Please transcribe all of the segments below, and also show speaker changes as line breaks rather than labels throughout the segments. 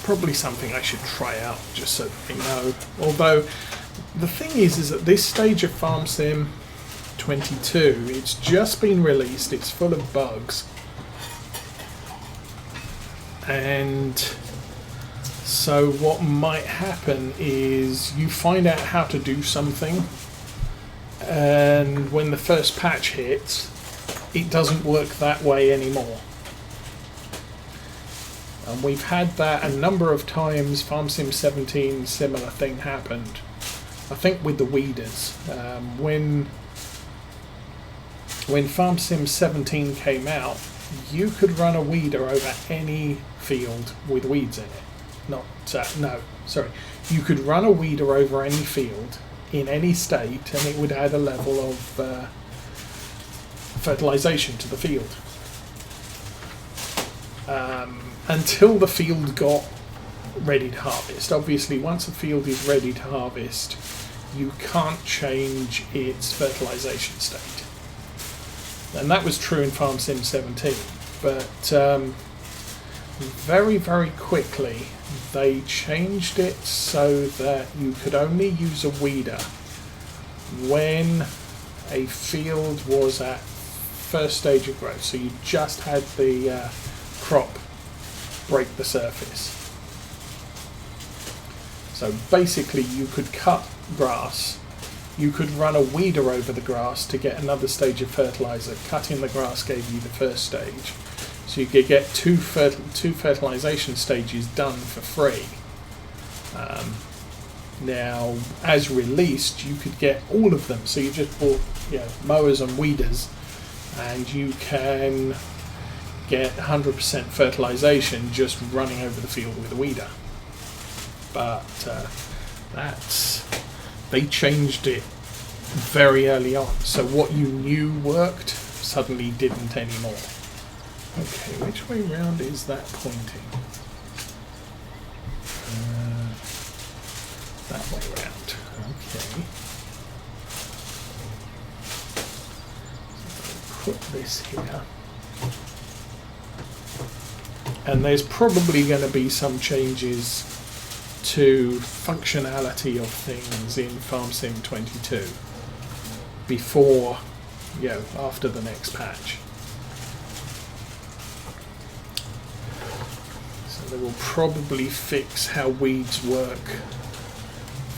probably something I should try out just so that they know. Although the thing is at this stage of Farm Sim 22, it's just been released, it's full of bugs, and so what might happen is you find out how to do something, and when the first patch hits, it doesn't work that way anymore. And we've had that a number of times. Farm Sim 17, similar thing happened. I think with the weeders. When Farm Sim 17 came out, you could run a weeder over any field with weeds in it. You could run a weeder over any field in any state, and it would add a level of fertilization to the field. Until the field got ready to harvest. Obviously, once a field is ready to harvest, you can't change its fertilization state. And that was true in Farm Sim 17. But very, very quickly, they changed it so that you could only use a weeder when a field was at first stage of growth. So you just had the crop break the surface. So basically you could cut grass, you could run a weeder over the grass to get another stage of fertilizer. Cutting the grass gave you the first stage. So you could get two fertilization stages done for free. Now, as released, you could get all of them. So you just bought mowers and weeders, and you can get 100% fertilization just running over the field with a weeder. But they changed it very early on. So what you knew worked suddenly didn't anymore. Okay, which way round is that pointing? That way round. Okay. So put this here. And there's probably going to be some changes to functionality of things in Farm Sim 22 before, after the next patch. So they will probably fix how weeds work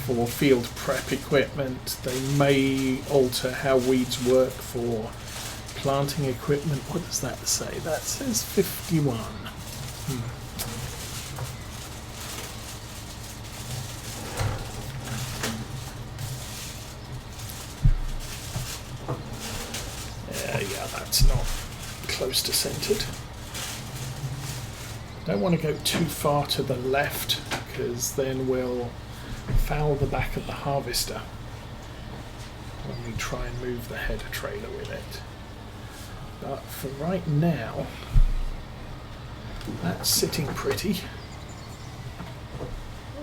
for field prep equipment. They may alter how weeds work for planting equipment. What does that say? That says 51. Yeah, that's not close to centered. Don't want to go too far to the left, because then we'll foul the back of the harvester when we try and move the header trailer with it. But for right now, that's sitting pretty.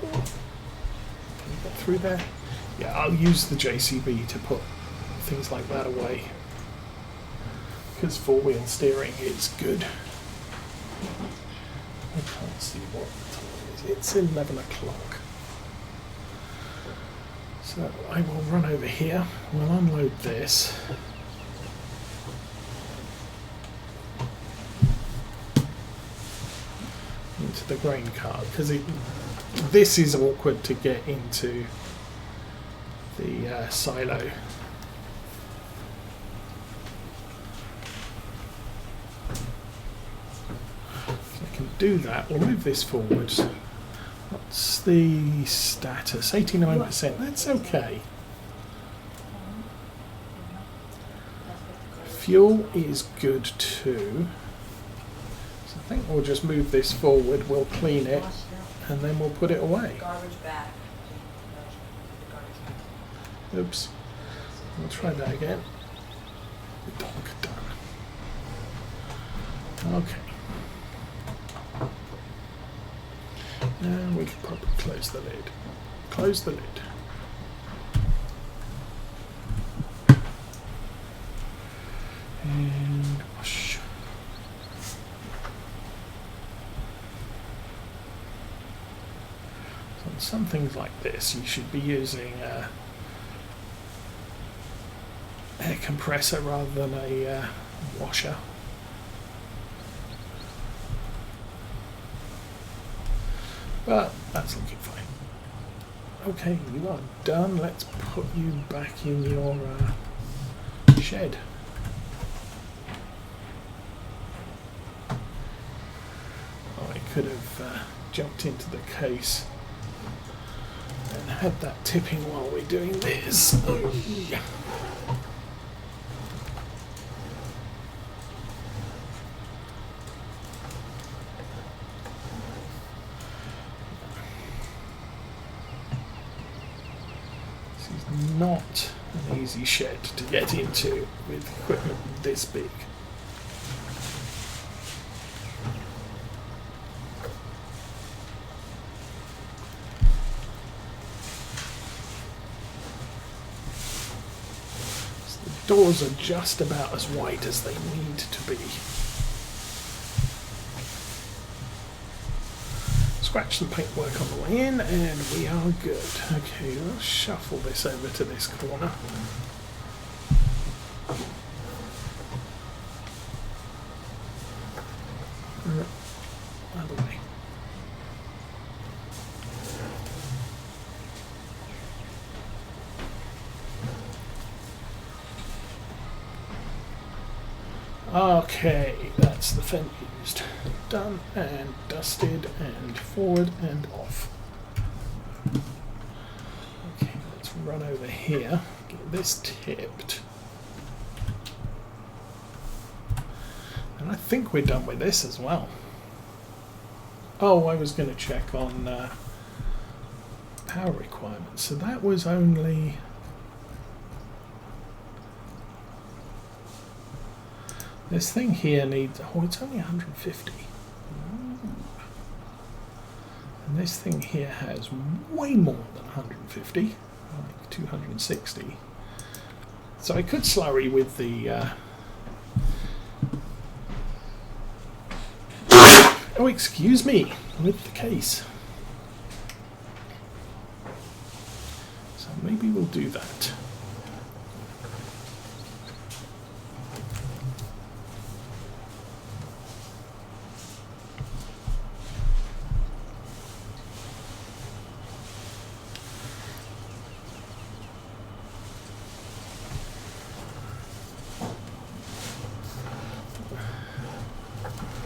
Can you get through there? Yeah, I'll use the JCB to put things like that away, because four-wheel steering is good. I can't see what the time is. It's 11 o'clock. So I will run over here. We'll unload this. Into the grain cart, because this is awkward to get into the silo. I can do that. We'll move this forwards. What's the status? 89%. That's okay. Fuel is good too. So I think we'll just move this forward. We'll clean it, and then we'll put it away. Oops. We'll try that again. Done. Okay. Now we can probably close the lid. Close the lid. And wash. So on some things like this, you should be using air compressor rather than a washer. But that's looking fine. Okay, you are done. Let's put you back in your shed. Oh, I could have jumped into the case and had that tipping while we're doing this. Oh, yeah. Not an easy shed to get into with equipment this big. So the doors are just about as wide as they need to be. Scratch the paintwork on the way in and we are good. Okay, let's shuffle this over to this corner. Other way. Okay, that's the fence used. Done and dusted and forward and off. Okay, let's run over here, get this tipped. And I think we're done with this as well. Oh, I was going to check on power requirements. So that was only... This thing here needs... Oh, it's only 150. And this thing here has way more than 150, like 260. So I could slurry with the... Oh, excuse me, with the case. So maybe we'll do that.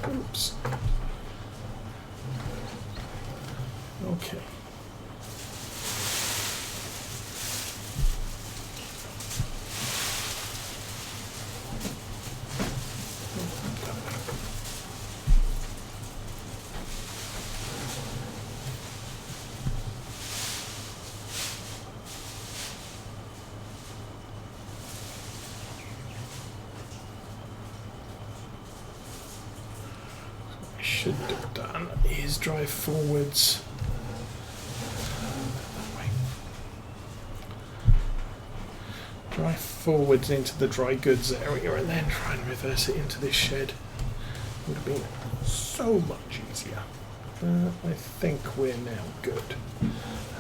Oops. Okay. Should have done is drive forwards. Drive forwards into the dry goods area and then try and reverse it into this shed. Would have been so much easier. I think we're now good.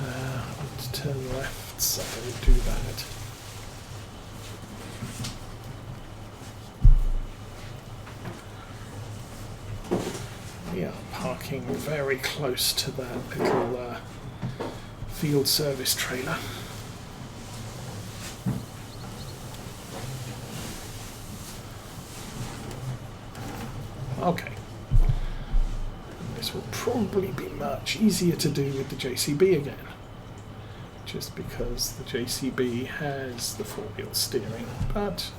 Let's turn left, so do that. We are parking very close to that little field service trailer. Okay. And this will probably be much easier to do with the JCB again. Just because the JCB has the four-wheel steering, but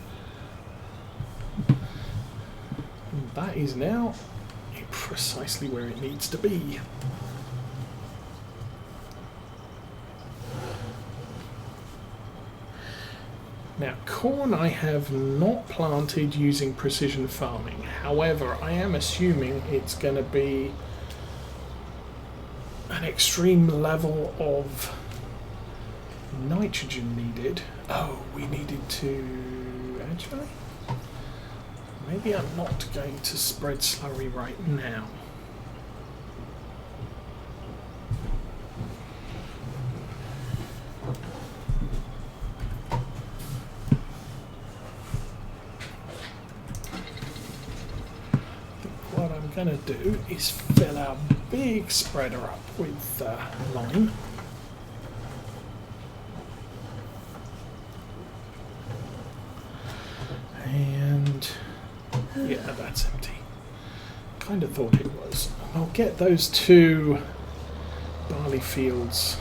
that is now precisely where it needs to be. Now, corn I have not planted using precision farming. However, I am assuming it's going to be an extreme level of nitrogen needed. Oh, we needed to... Actually, maybe I'm not going to spread slurry right now. going to do is fill our big spreader up with lime. And yeah, that's empty. Kind of thought it was. I'll get those two barley fields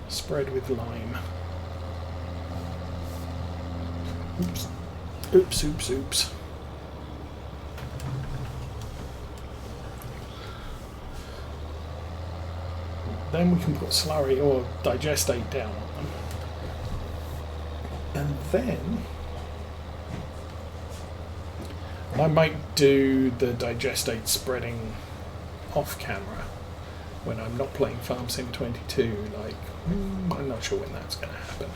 spread with lime. Oops. Oops, oops, oops. Then we can put slurry or digestate down on them. And then I might do the digestate spreading off camera when I'm not playing Farm Sim 22. Like, I'm not sure when that's going to happen.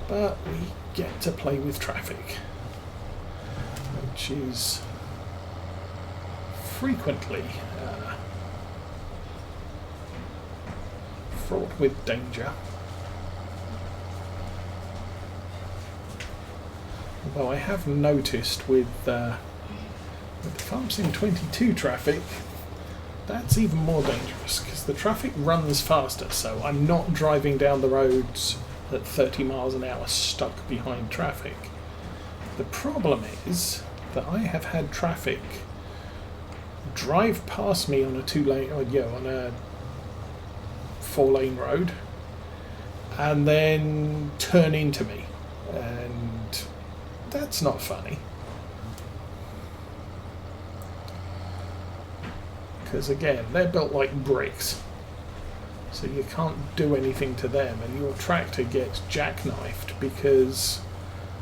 But we get to play with traffic, which is frequently fraught with danger. Although I have noticed with the Farm Sim 22 traffic, that's even more dangerous because the traffic runs faster, so I'm not driving down the roads at 30 miles an hour stuck behind traffic. The problem is that I have had traffic drive past me on a on a 4-lane road and then turn into me, and that's not funny. Because again, they're built like bricks, so you can't do anything to them, and your tractor gets jackknifed because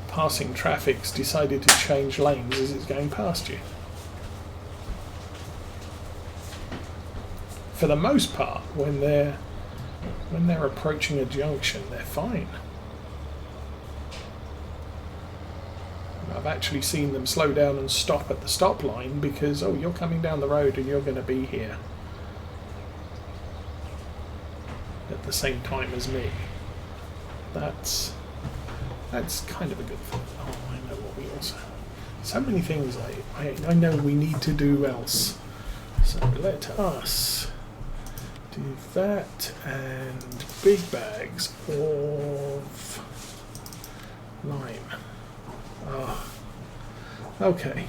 passing traffic's decided to change lanes as it's going past you. For the most part, when they're approaching a junction, they're fine. I've actually seen them slow down and stop at the stop line because, oh, you're coming down the road and you're going to be here at the same time as me. That's kind of a good thing. Oh, I know what we also... So many things I know we need to do else. So let us do that, and big bags of lime. Oh, okay.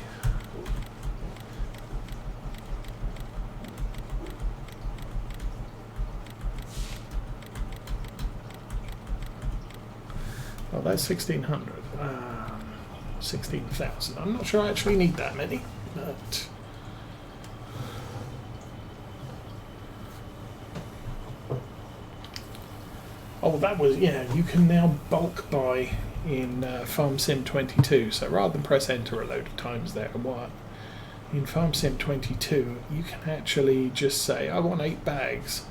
Well, that's 1,600. 16,000. I'm not sure I actually need that many, but... Oh, that was, yeah, you can now bulk buy in Farm Sim 22, so rather than press enter a load of times there, in Farm Sim 22 you can actually just say, I want 8 bags,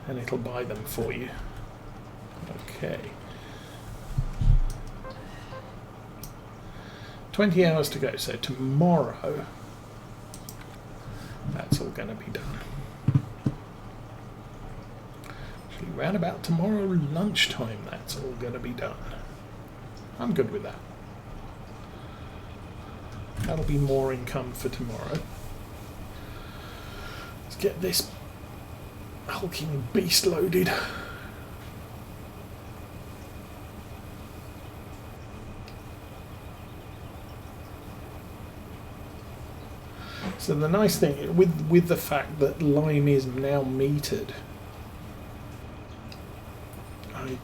and it'll buy them for you. Okay. 20 hours to go, so tomorrow that's all going to be done. Actually, round about tomorrow lunchtime that's all going to be done. I'm good with that. That'll be more income for tomorrow. Let's get this hulking beast loaded. So the nice thing with the fact that lime is now metered, I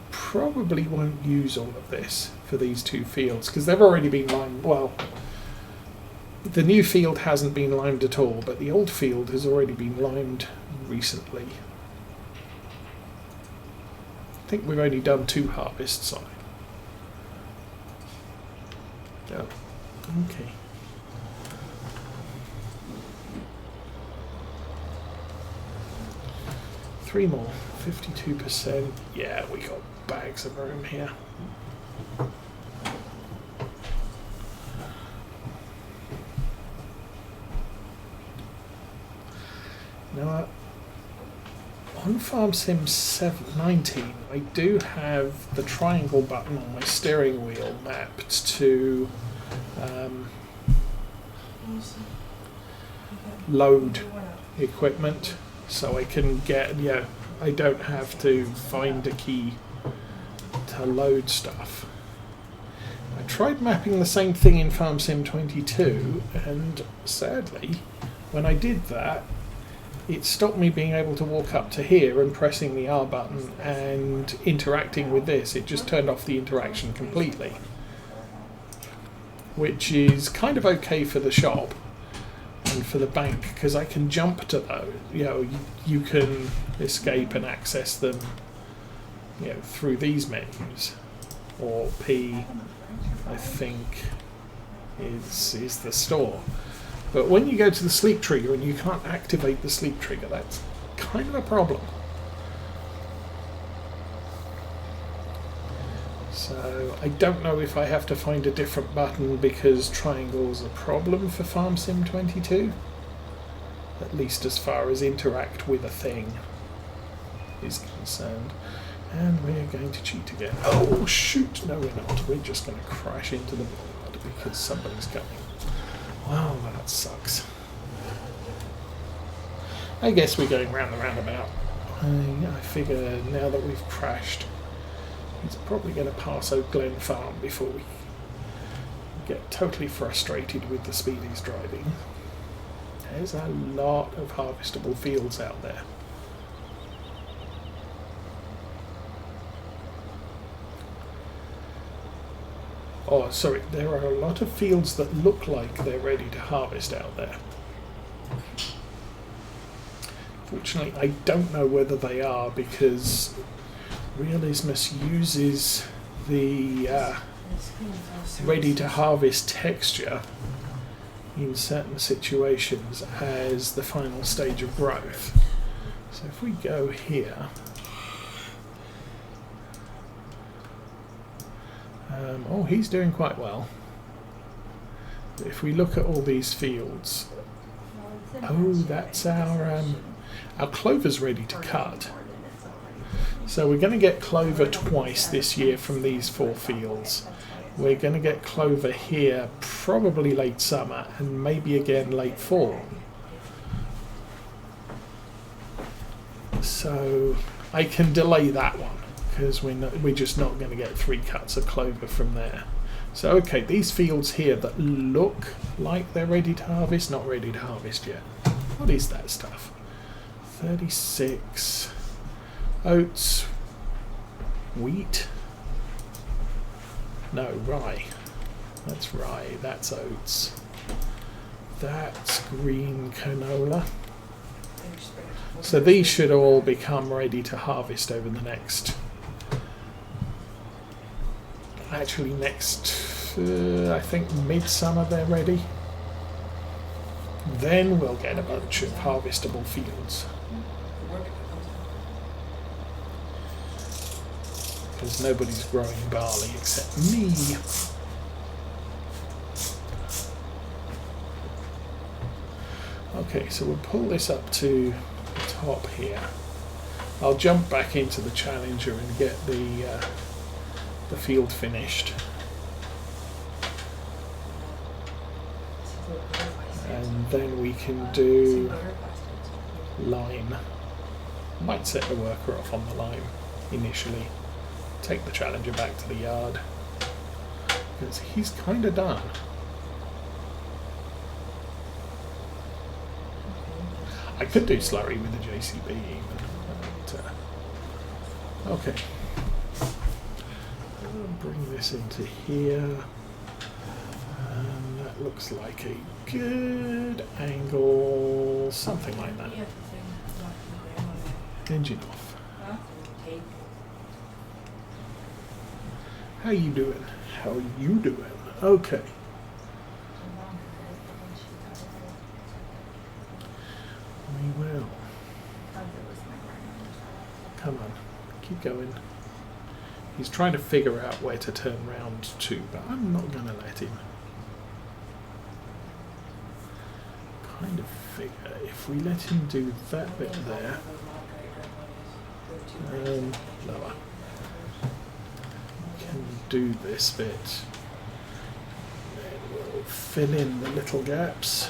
probably won't use all of this for these 2 fields because they've already been limed. Well, the new field hasn't been limed at all, but the old field has already been limed recently. I think we've only done 2 harvests on it. Oh, okay. Three more, 52%. Yeah, we got bags of room here. Now, on Farm Sim 19, I do have the triangle button on my steering wheel mapped to load equipment, so I can get, I don't have to find a key to load stuff. I tried mapping the same thing in Farm Sim 22, and sadly, when I did that, it stopped me being able to walk up to here and pressing the R button and interacting with this. It just turned off the interaction completely, which is kind of okay for the shop and for the bank, because I can jump to those. You can escape and access them, through these menus. Or P, I think, is the store. But when you go to the sleep trigger and you can't activate the sleep trigger, that's kind of a problem. So I don't know if I have to find a different button because triangle's a problem for Farm Sim 22. At least as far as interact with a thing is concerned. And we're going to cheat again. Oh shoot, no we're not. We're just going to crash into the board because somebody's coming. Well, that sucks. I guess we're going round the roundabout. I figure now that we've crashed, he's probably going to pass Oak Glen Farm before we get totally frustrated with the speed he's driving. There's a lot of harvestable fields out there. Oh, sorry, there are a lot of fields that look like they're ready to harvest out there. Fortunately, I don't know whether they are because Realismus uses the ready to harvest texture in certain situations as the final stage of growth. So if we go here, oh, he's doing quite well. If we look at all these fields, oh, that's our clover's ready to cut. So we're going to get clover twice this year from these 4 fields. We're going to get clover here probably late summer and maybe again late fall. So I can delay that one because we're just not going to get 3 cuts of clover from there. So okay, these fields here that look like they're ready to harvest, not ready to harvest yet. What is that stuff? 36 oats, wheat. No, rye. That's rye, that's oats. That's green canola. So these should all become ready to harvest over the next... Actually next, I think midsummer they're ready. Then we'll get a bunch of harvestable fields. Because nobody's growing barley except me. Okay, so we'll pull this up to the top here. I'll jump back into the Challenger and get the field finished. And then we can do lime. Might set the worker off on the lime initially. Take the Challenger back to the yard because he's kind of done. I could do slurry with the JCB even. But, okay. I'll bring this into here. And that looks like a good angle. Something like that. Engine off. How you doing? How you doing? Okay. We will. Come on, keep going. He's trying to figure out where to turn round to, but I'm not going to let him. Kind of figure if we let him do that bit there, Lower. Can do this bit. Then we'll fill in the little gaps.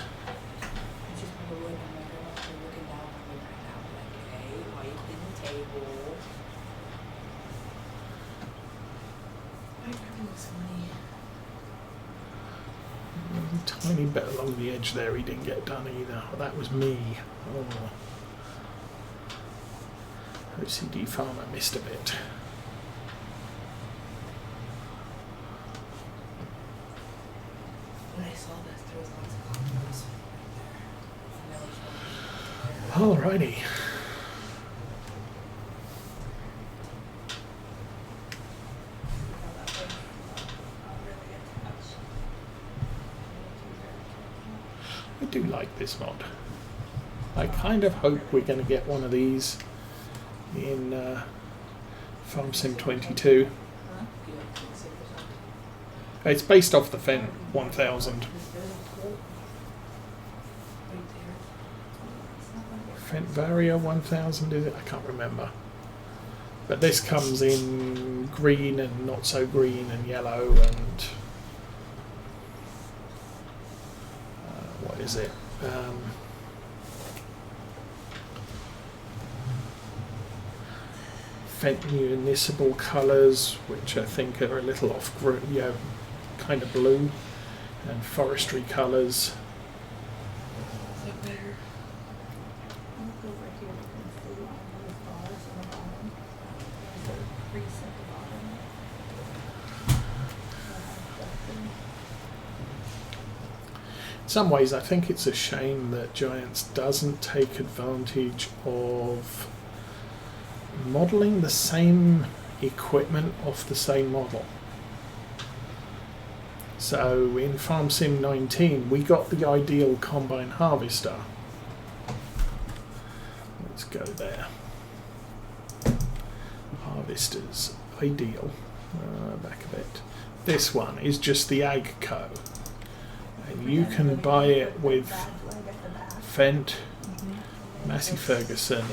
Tiny bit along the edge there he didn't get done either. That was me. Oh. OCD farmer missed a bit.
When I saw this, there was lots of comments.
Alrighty. I do like this mod. I kind of hope we're going to get one of these in Farm Sim 22. It's based off the Fent 1000. Fent Vario 1000 is it? I can't remember. But this comes in green and not so green and yellow and what is it? Fent municipal colours, which I think are a little off, kind of blue, and forestry colours. In some ways, I think it's a shame that Giants doesn't take advantage of modelling the same equipment off the same model. So in Farm Sim 19 we got the ideal combine harvester. Let's go there. Harvesters, ideal. Back a bit. This one is just the AgCo. And you can buy it with Fent, Massey Ferguson,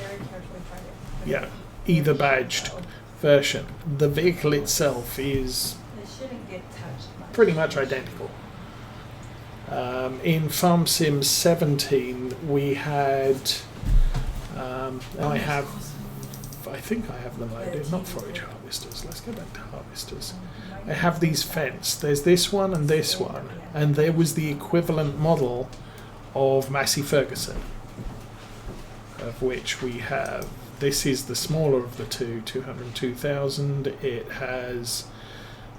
yeah, either badged version. The vehicle itself is pretty much identical. In Farm Sim 17 we had, I think I have them loaded, not forage harvesters, let's go back to harvesters. I have these Fents, there's this one and this one, and there was the equivalent model of Massey Ferguson, of which we have, this is the smaller of the two, 202,000, it has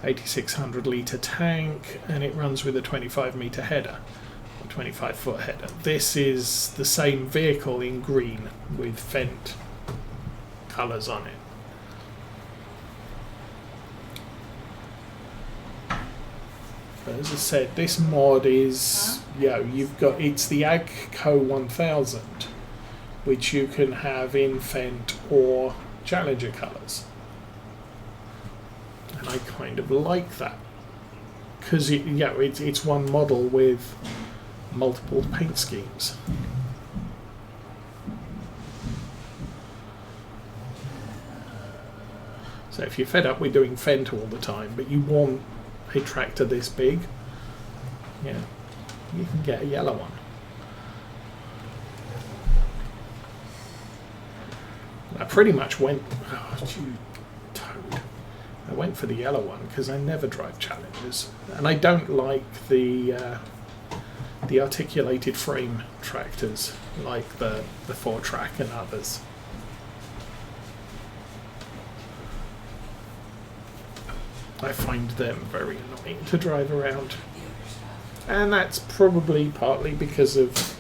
8,600 litre tank, and it runs with a 25 metre header, or 25 foot header. This is the same vehicle in green with Fent colours on it. But as I said, this mod is, you've got, it's the AgCo 1000, which you can have in Fent or Challenger colours. And I kind of like that, because it's one model with multiple paint schemes. So if you're fed up with doing Fent all the time, but you want a tractor this big, you can get a yellow one. I pretty much went, I went for the yellow one because I never drive Challengers, and I don't like the articulated frame tractors like the 4-track and others. I find them very annoying to drive around, and that's probably partly because of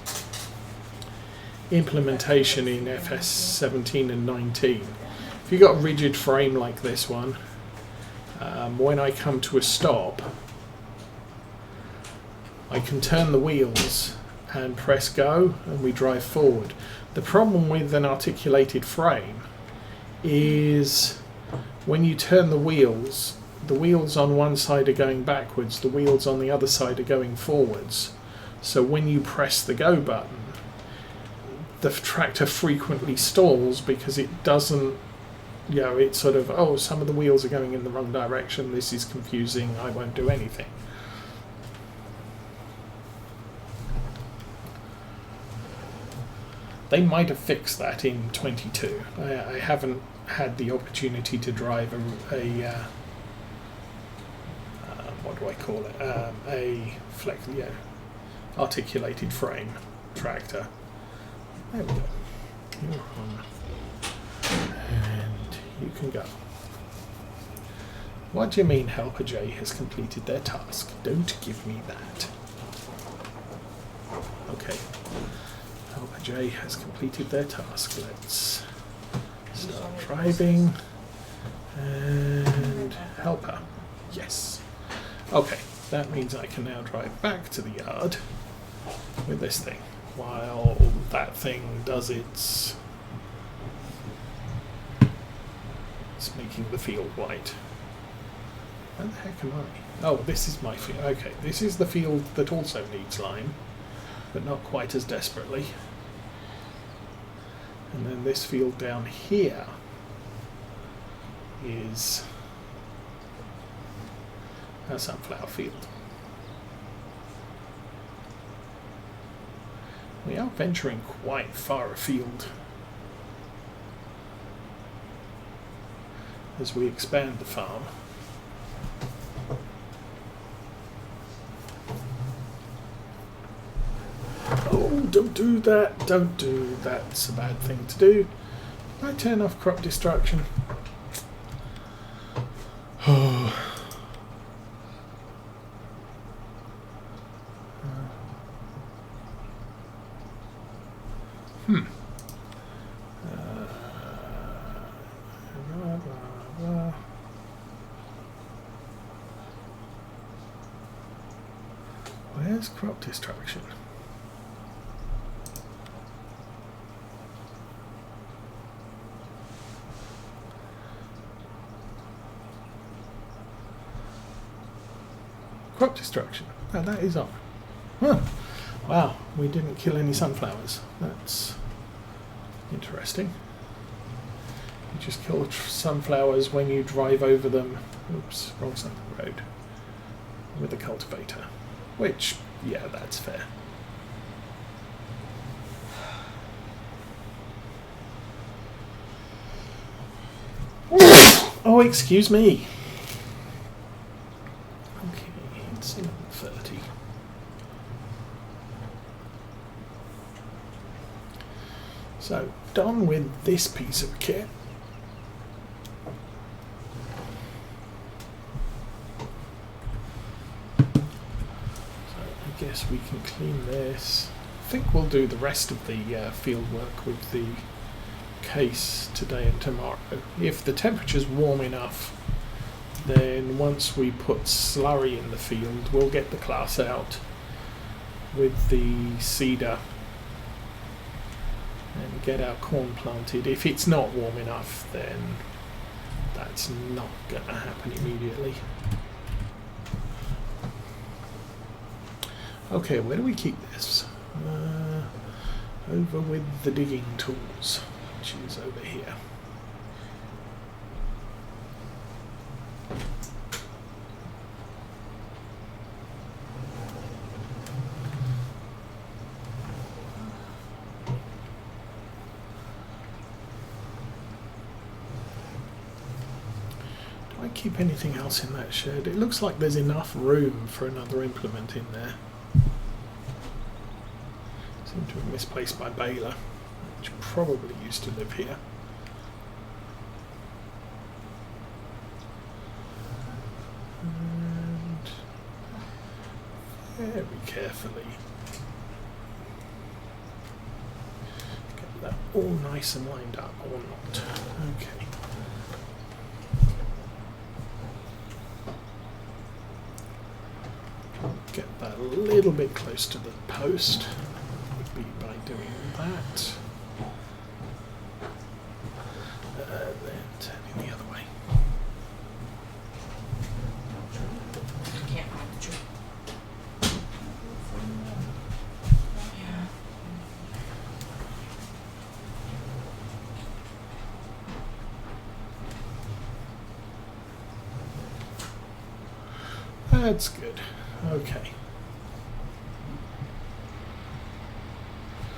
implementation in FS17 and 19. If you've got a rigid frame like this one, when I come to a stop, I can turn the wheels and press go and we drive forward. The problem with an articulated frame is when you turn the wheels on one side are going backwards, the wheels on the other side are going forwards. So when you press the go button, the tractor frequently stalls because it doesn't you know, it's sort of, oh, some of the wheels are going in the wrong direction, this is confusing, I won't do anything. They might have fixed that in 22. I haven't had the opportunity to drive a what do I call it? A articulated frame tractor. There we go. You're on. And you can go. What do you mean Helper J has completed their task? Don't give me that. Okay. Helper J has completed their task. Let's start driving. And Helper. Yes. Okay, that means I can now drive back to the yard with this thing while that thing does its making the field white. Where the heck am I? Oh, this is my field. Okay, this is the field that also needs lime, but not quite as desperately. And then this field down here is a sunflower field. We are venturing quite far afield as we expand the farm. Oh, don't do that, don't do that. It's a bad thing to do. I turn off crop destruction. Where's crop destruction? Crop destruction. Oh, that is on. Huh. Wow, we didn't kill any sunflowers. That's interesting. You just kill sunflowers when you drive over them. Oops, wrong side of the road. With a cultivator. Which, yeah, that's fair. Oh, excuse me. Okay, it's 11:30. So, done with this piece of kit. I guess we can clean this. I think we'll do the rest of the field work with the case today and tomorrow. If the temperature's warm enough, then once we put slurry in the field, we'll get the class out with the seeder and get our corn planted. If it's not warm enough, then that's not going to happen immediately. Okay, where do we keep this? Over with the digging tools, which is over here. Do I keep anything else in that shed? It looks like there's enough room for another implement in there. Seem to have misplaced my baler, which probably used to live here. And very carefully get that all nice and lined up, or not. Okay. Get that a little bit close to the post. By doing that, then turning the other way.
I can't find the tree. Yeah.
That's good. Okay.